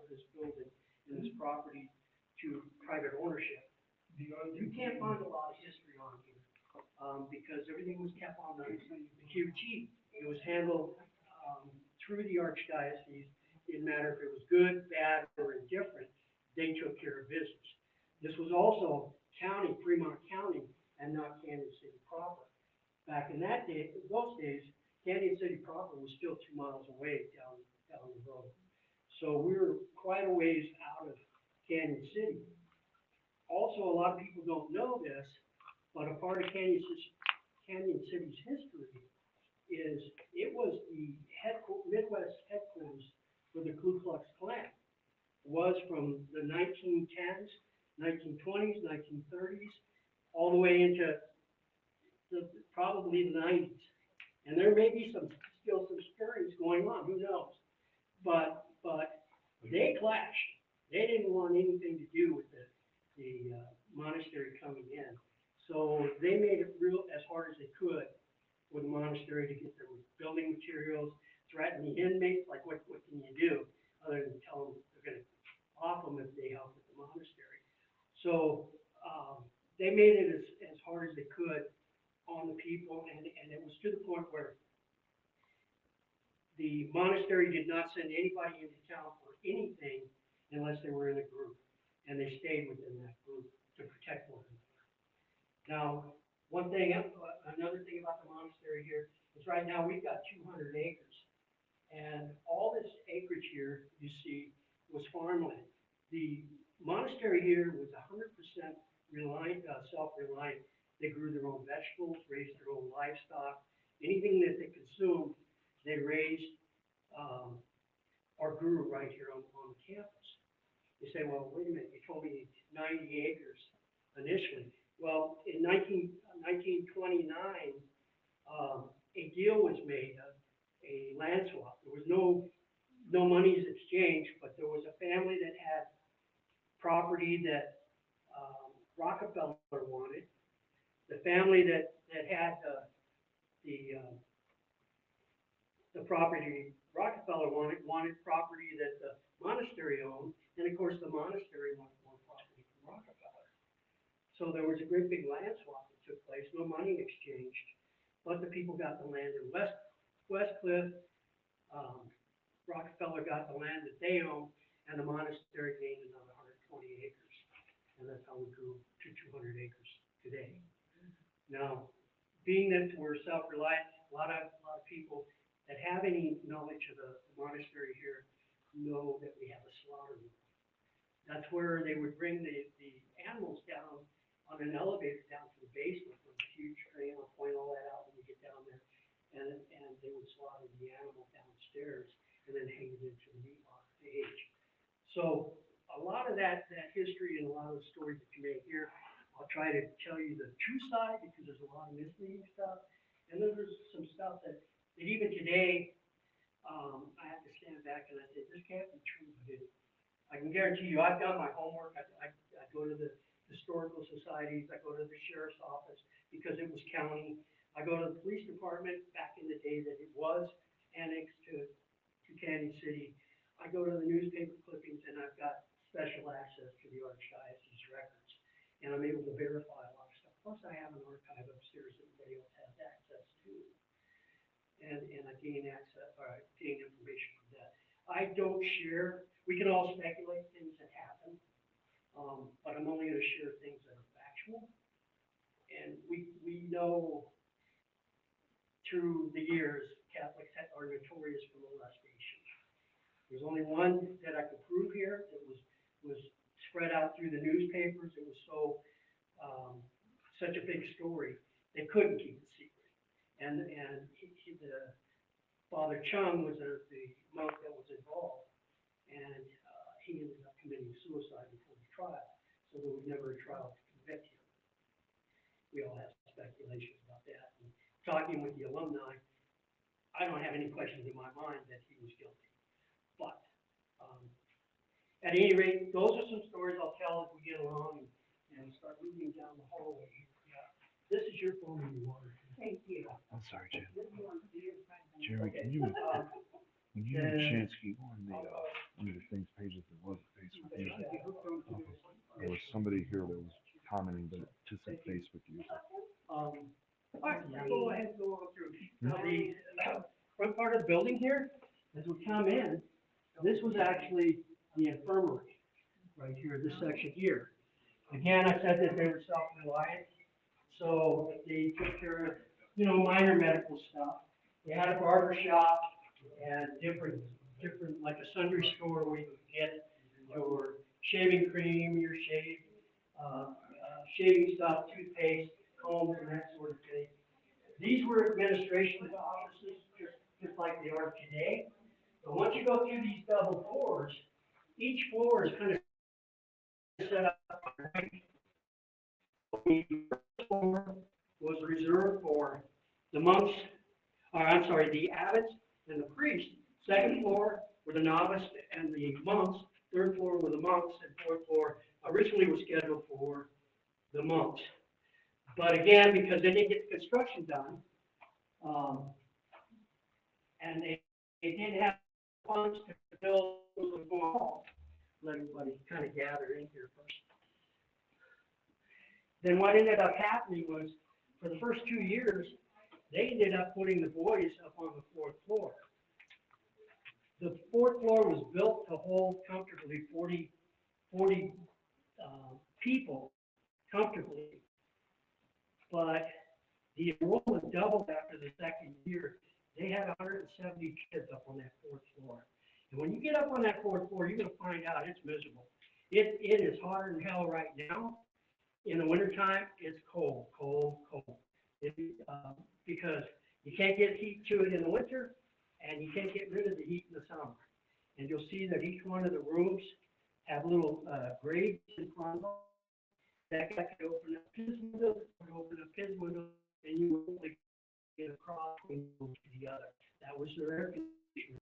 this building and this property to private ownership. You can't find a lot of history on here, because everything was kept on the QT. It was handled, through the archdiocese. It didn't matter if it was good, bad, or indifferent, they took care of business. This was also county, Fremont County, and not Canyon City proper. Back in those days, Canyon City proper was still 2 miles away down the road. So we were quite a ways out of Canyon City. Also, a lot of people don't know this, but a part of Canyon City's history is it was the Midwest headquarters for the Ku Klux Klan. It was from the 1910s, 1920s, 1930s, all the way into probably the 90s. And there may be still some stirrings going on, who knows? But they clashed. They didn't want anything to do with the monastery coming in. So they made it real as hard as they could for the monastery to get their building materials, threaten the inmates, like what can you do other than tell them they're going to off them if they help with the monastery. So they made it as hard as they could on the people, and it was to the point where the monastery did not send anybody into town for anything unless they were in a group, and they stayed within that group to protect one another. Now, another thing about the monastery here is right now we've got 200 acres, and all this acreage here you see was farmland. The monastery here was 100% self-reliant. They grew their own vegetables, raised their own livestock. Anything that they consumed, they raised or grew right here on the campus. You say, well, wait a minute, you told me 90 acres initially. Well, in 1929, a deal was made, a land swap. There was no monies exchanged, but there was a family that had property that Rockefeller wanted. The family that had the property Rockefeller wanted property that the monastery owned, and of course the monastery wanted more property from Rockefeller. So there was a great big land swap that took place, no money exchanged, but the people got the land in West Cliff. Rockefeller got the land that they owned, and the monastery gained another 120 acres, and that's how we grew to 200 acres today. Now, being that we're self-reliant, a lot of people that have any knowledge of the monastery here know that we have a slaughter room. That's where they would bring the animals down on an elevator down to the basement with a huge crane. I'll point all that out when we get down there. And they would slaughter the animal downstairs and then hang it into the meat locker to age. So a lot of that history and a lot of the stories that you may hear, I'll try to tell you the true side because there's a lot of misleading stuff. And then there's some stuff that even today, I have to stand back and I say, this can't be true, but I can guarantee you, I've done my homework. I go to the historical societies, I go to the sheriff's office because it was county. I go to the police department back in the day that it was annexed to Canyon City. I go to the newspaper clippings and I've got special access to the archdiocese records. And I'm able to verify a lot of stuff. Plus I have an archive upstairs that everybody else has access to. And I gain access, or I gain information from that. I don't share, we can all speculate things that happen, but I'm only going to share things that are factual. And we know through the years, Catholics are notorious for molestation. There's only one that I can prove here that was spread out through the newspapers. It was such a big story, they couldn't keep it secret. And the Father Chung was the monk that was involved, and he ended up committing suicide before the trial, so there was never a trial to convict him. We all have speculations about that. And talking with the alumni, I don't have any questions in my mind that he was guilty. But at any rate, those are some stories I'll tell as we get along and start moving down the hallway. This is your phone in your water. Thank you. I'm sorry, Jim. This one here. Jeremy, Okay. can you move When you get a chance, can you go on one of the things pages that was Facebook user? There was somebody here that was commenting, but it just said Facebook user. Um, all right, go ahead and go on through. Now, the front part of the building here, as we come in, this was actually the infirmary, right here, this section here. Again, I said that they were self-reliant, so they took care of, minor medical stuff. They had a barber shop and different, like a sundry store where you could get your shaving cream, your shaving stuff, toothpaste, combs, and that sort of thing. These were administration offices, just like they are today. But once you go through these double floors, each floor is kind of set up. The first floor was reserved for the monks, or I'm sorry, the abbots and the priests. Second floor were the novice and the monks. Third floor were the monks, and fourth floor originally was scheduled for the monks. But again, because they didn't get the construction done, and they didn't have funds to build the hall, let everybody kind of gather in here first. Then what ended up happening was, for the first 2 years, they ended up putting the boys up on the fourth floor. The fourth floor was built to hold comfortably 40 people comfortably, but the enrollment doubled after the second year. They had 170 kids up on that fourth floor. And when you get up on that fourth floor, you're going to find out it's miserable. It is hotter than hell right now. In the wintertime, it's cold. Because you can't get heat to it in the winter, and you can't get rid of the heat in the summer. And you'll see that each one of the rooms have little grates in front of them. That guy could open up his window, and you would only get across one to the other. That was their air conditioning.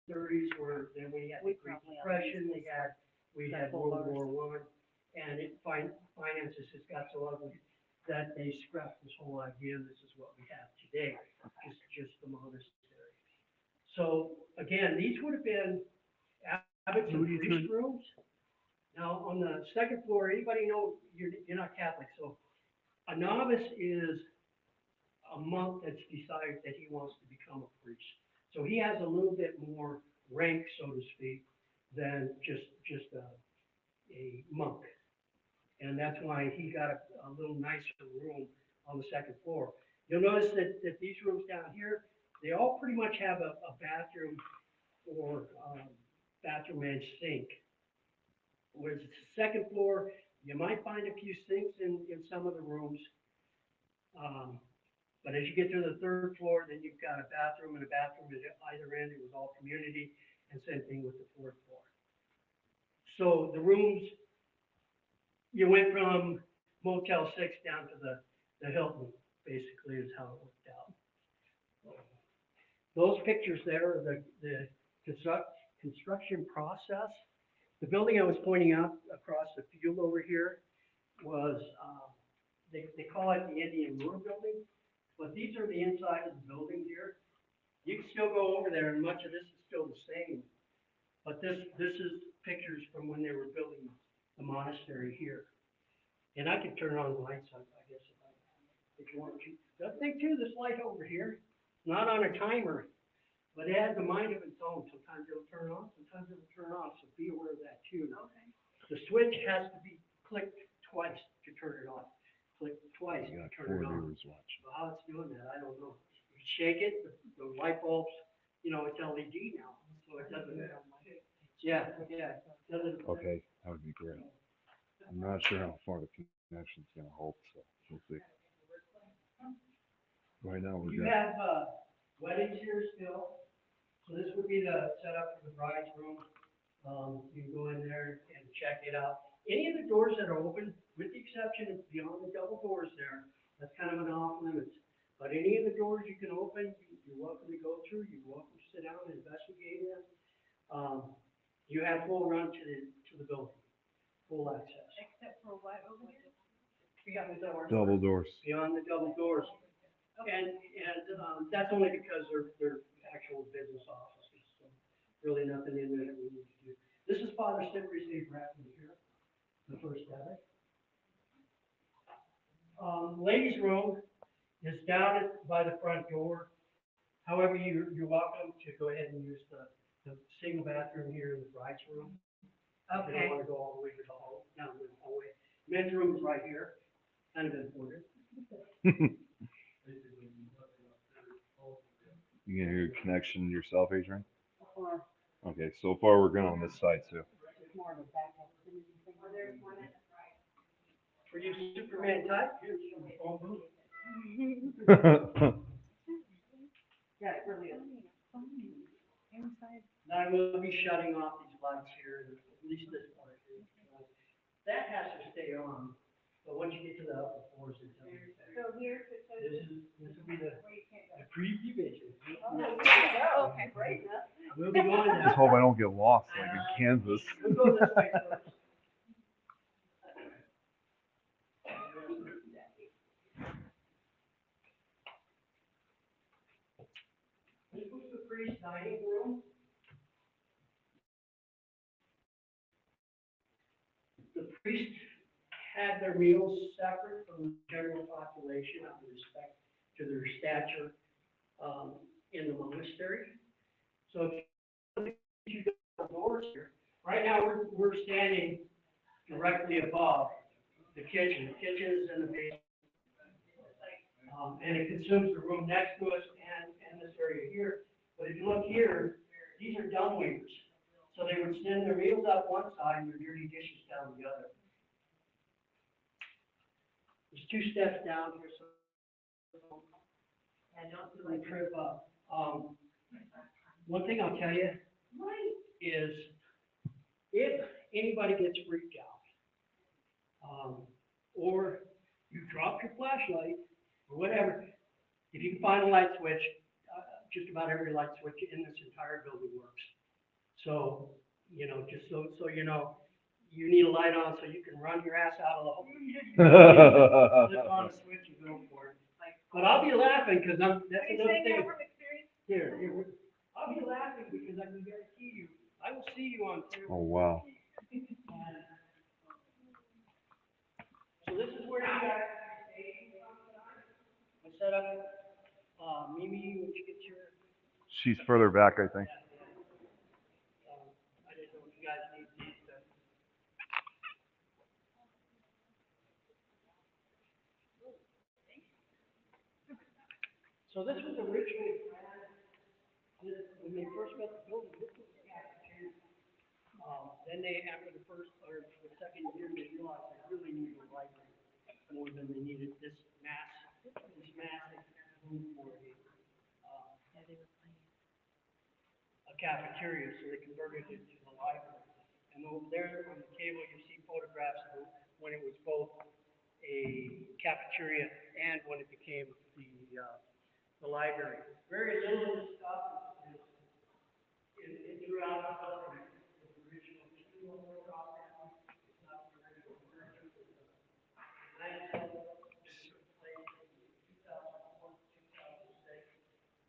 '30s were, then we had the Great Depression, we had World War I, and finances just got so ugly that they scrapped this whole idea, and this is what we have today, just the monastery. So, again, these would have been abbots and priest rooms. Now, on the second floor, anybody know, you're not Catholic, so a novice is a monk that's decided that he wants to become a priest. So he has a little bit more rank, so to speak, than just a monk. And that's why he got a little nicer room on the second floor. You'll notice that these rooms down here, they all pretty much have a bathroom for bathroom and sink. Whereas the second floor, you might find a few sinks in some of the rooms. But as you get to the third floor, then you've got a bathroom at either end. It was all community, and same thing with the fourth floor. So the rooms, you went from Motel 6 down to the Hilton, basically, is how it worked out. Those pictures there are the construction process. The building I was pointing out across the field over here was, they call it the Indian Moor Building, but these are the inside of the building here. You can still go over there, and much of this is still the same. But this is pictures from when they were building the monastery here. And I can turn on the lights, I guess, if you want to. The other thing too, this light over here, not on a timer, but it has a mind of its own. Sometimes it'll turn on, sometimes it'll turn off, so be aware of that too. Okay. The switch has to be clicked twice to turn it on. Click twice to turn it on. So how it's doing that, I don't know. You shake it, the light bulbs, you know, it's LED now, so it doesn't. Yeah. Doesn't. Okay, that would be great. I'm not sure how far the connection's gonna hold, so we'll see. Right now we're You good. have weddings here still. So this would be the setup for the bride's room. You can go in there and check it out. Any of the doors that are open, with the exception of beyond the double doors there, that's kind of an off limits. But any of the doors you can open, you're welcome to go through. You're welcome to sit down and investigate it. You have full run to the building, full access. Except for what over here? Beyond the doors. Double doors. Beyond the double doors. And that's only because they're actual business offices, so really nothing in there that we need to do. This is Father Cyprius A. Bratton here, the first Abbey. Ladies' room is down by the front door. However, you're welcome to go ahead and use the single bathroom here in the bride's room. If you don't want to go all the way to the hall, down the hallway. Men's room is right here, kind of important. You can hear your connection yourself, Adrian? Okay, so far we're good on this side too. For you Superman type, here's your phone booth. Yeah, it really is. Inside. Now I will be shutting off these lights here, at least this part here. That has to stay on, but once you get to the upper floors, it's on. So here, This will be the preview vision. oh, okay, great. We'll be going Just there. hope I don't get lost like in Kansas. We'll go this way first. This was the priest's dining room. The priests had their meals separate from the general population out of respect to their stature in the monastery. So if you go to the doors here, right now we're standing directly above the kitchen. The kitchen is in the basement. And it consumes the room next to us and this area here. But if you look here, these are dumbwaiters. So they would send their meals up one side and their dirty dishes down the other. There's 2 steps down here, so and don't really trip up. One thing I'll tell you is if anybody gets freaked out, or you drop your flashlight, or whatever, if you can find a light switch, just about every light switch in this entire building works. So, you know, just so you know, you need a light on so you can run your ass out of the hole. Flip on the switch and go for it. But I'll be laughing because that's another thing. Here, I'll be laughing because I can guarantee you, I will see you on camera. Oh, wow. So this is where you guys I set up, Mimi, would you get your? She's further back, I think. I didn't know if you guys need these. So this was originally planned, when they first got the building, this was the Then they, after the first or the second year, they realized they really needed a library more than they needed this massive room for a cafeteria, so they converted it to the library. And over there on the table, you see photographs of when it was both a cafeteria and when it became the library. Very little stuff is throughout the building. The original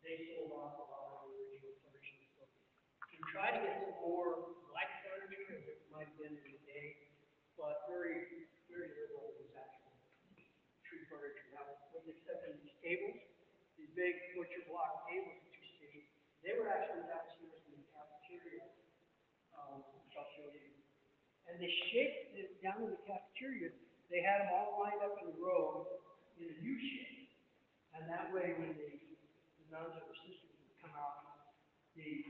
they sold off a lot of the original furnishings. So we try to get some more light furniture, as it might have been in the day, but very, very little was actual true furniture. Now, with the exception of these tables, these big butcher block tables that you see, they were actually downstairs in the cafeteria. I'll show you. And they shaped it down in the cafeteria. They had them all lined up in a row in a U shape. And that way, when the nuns or the sisters would come out, the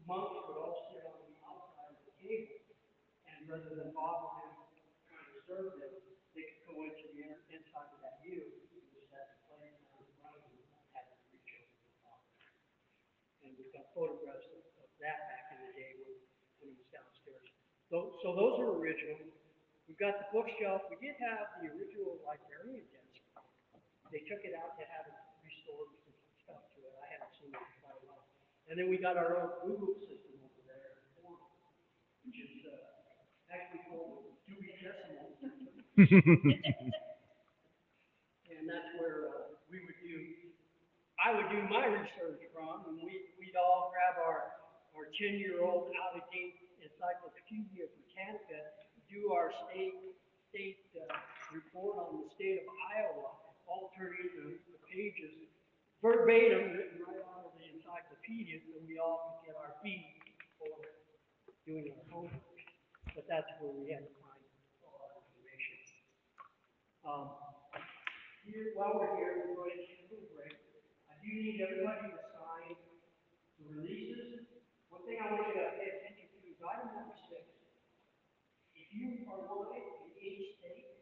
monks would all sit on the outside of the table. And rather than bother them trying to serve them, they could go into the inside of that U, which has a place where the monks had to reach over the top. And we've got photographs of that back in the day when it was downstairs. So those are original. We've got the bookshelf. We did have the original librarian desk. They took it out to have it restored with some stuff to it. I haven't seen it in quite a while. And then we got our own Google system over there, which is actually called Dewey Decimal System. And that's where I would do my research from, and we'd all grab our 10-year-old out-of-date Encyclopedia Britannica, do our state report on the state of Iowa, all turn into the pages, verbatim, written right out of the encyclopedia, so we all could get our feed for doing our homework. But that's where we had to find all our information. Here, while we're here, we're going to take a little break. I do need everybody to sign the releases. One thing I want you to pay attention to is item number 6. If you are wanted in any state,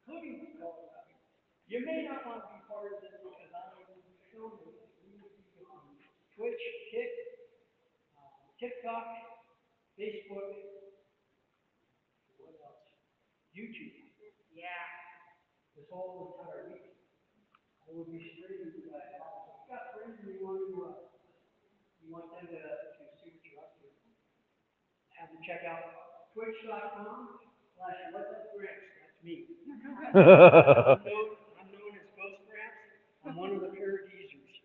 including Colorado, you may not want to be part of this because I will show you we will be on Twitch, TikTok, Facebook, what else? YouTube. Yeah. This whole entire week. I will be streaming to that. I've got friends who want them to see what you're up to. Have them check out twitch.com/whatsup-gramps. That's me. I'm known as Ghost Gramps. I'm one of the parageezers.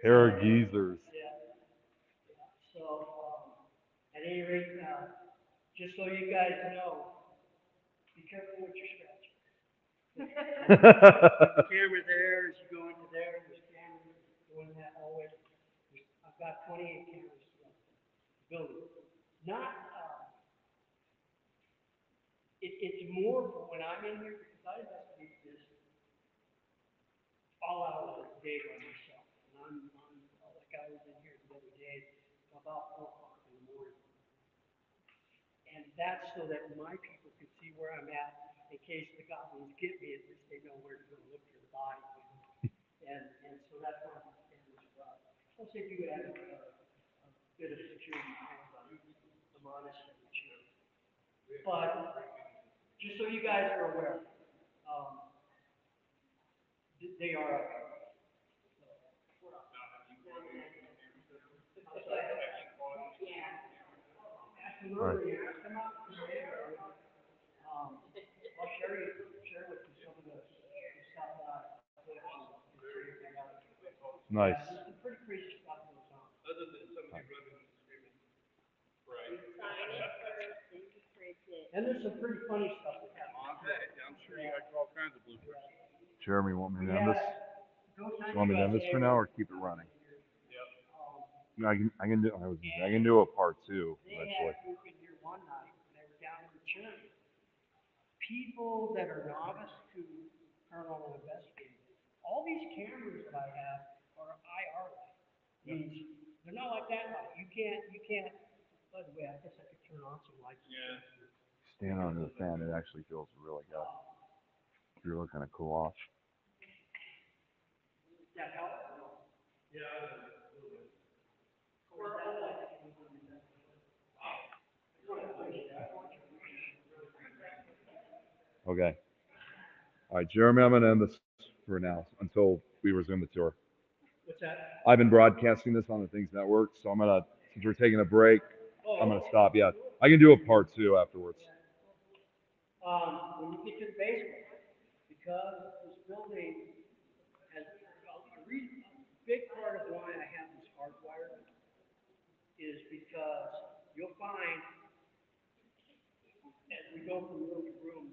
Parageezers. Yeah. So, at any rate, just so you guys know, be careful what you're scratching. Camera there, as you go into there, there's cameras going in that hallway. I've got 28 cameras throughout the building. Not, it's more for when I'm in here because I investigate this all hours of the day by myself. And I'm like I was in here the other day about 4 o'clock in the morning. And that's so that my people can see where I'm at in case the goblins get me, at least they know where to go look for the body. And so that's why these cameras are up. Plus they do have a bit of security on the monastery too. But just so you guys are aware, they are up. Right. I'll share with you some of the stuff that I put on. Nice. There's some pretty crazy stuff goes on. Other than somebody running and screaming. Right. And there's some pretty funny stuff that happens. I'm sure you got all kinds of bloopers. Jeremy, want me to end this? You want me to end this for now or keep it running? Yep. I can do a part 2 They eventually. had group in here one night, and they were down in the church. People that are novice to paranormal investigating, all these cameras that I have are IR light. Means they're not like that light. You can't By the way, I guess I could turn on some lights. Yeah. Stand under the fan, it actually feels really good. If you're looking to cool off. That help? Okay. All right, Jeremy, I'm gonna end this for now until we resume the tour. What's that? I've been broadcasting this on the Things Network, so I'm gonna, since we're taking a break, I'm gonna stop. Yeah, I can do a part 2 afterwards. When you get to the basement, because this building has, a big part of why I have this hardwired is because you'll find as we go from room to room,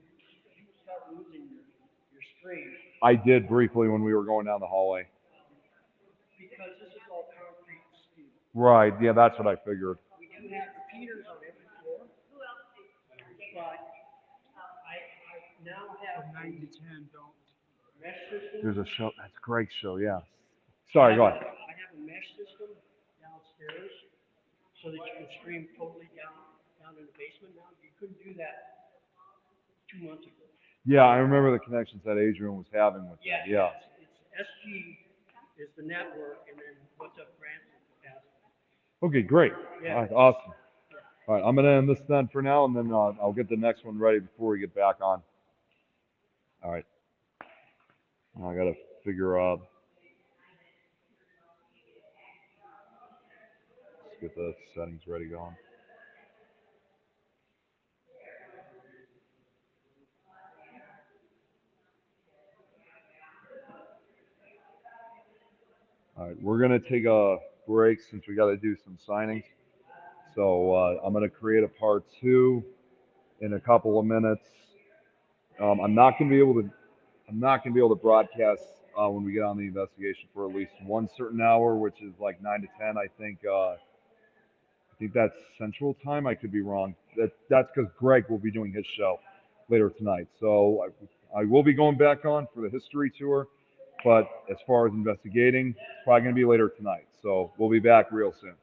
you start losing your stream I did briefly when we were going down the hallway. because this is all concrete and steel. Right, yeah, that's what I figured. We do have repeaters on every floor, but I now have a 9 to 10 don't mesh system. There's a show, that's a great show, yeah. Sorry, go ahead. I have a mesh system downstairs so that you can stream totally down in the basement now. You couldn't do that 2 months ago. Yeah, I remember the connections that Adrian was having with that, yeah. It's SG is the network, and then what's up Grant has. Okay, great. Yeah. All right, awesome. All right, I'm gonna end this then for now, and then I'll get the next one ready before we get back on. All right. I gotta figure out. Let's get the settings ready going. All right, we're gonna take a break since we gotta do some signings. So I'm gonna create a part 2 in a couple of minutes. I'm not gonna be able to broadcast when we get on the investigation for at least one certain hour, which is like 9 to 10. I think that's Central Time. I could be wrong. That's because Greg will be doing his show later tonight. So I will be going back on for the history tour, but as far as investigating, it's probably going to be later tonight. So we'll be back real soon.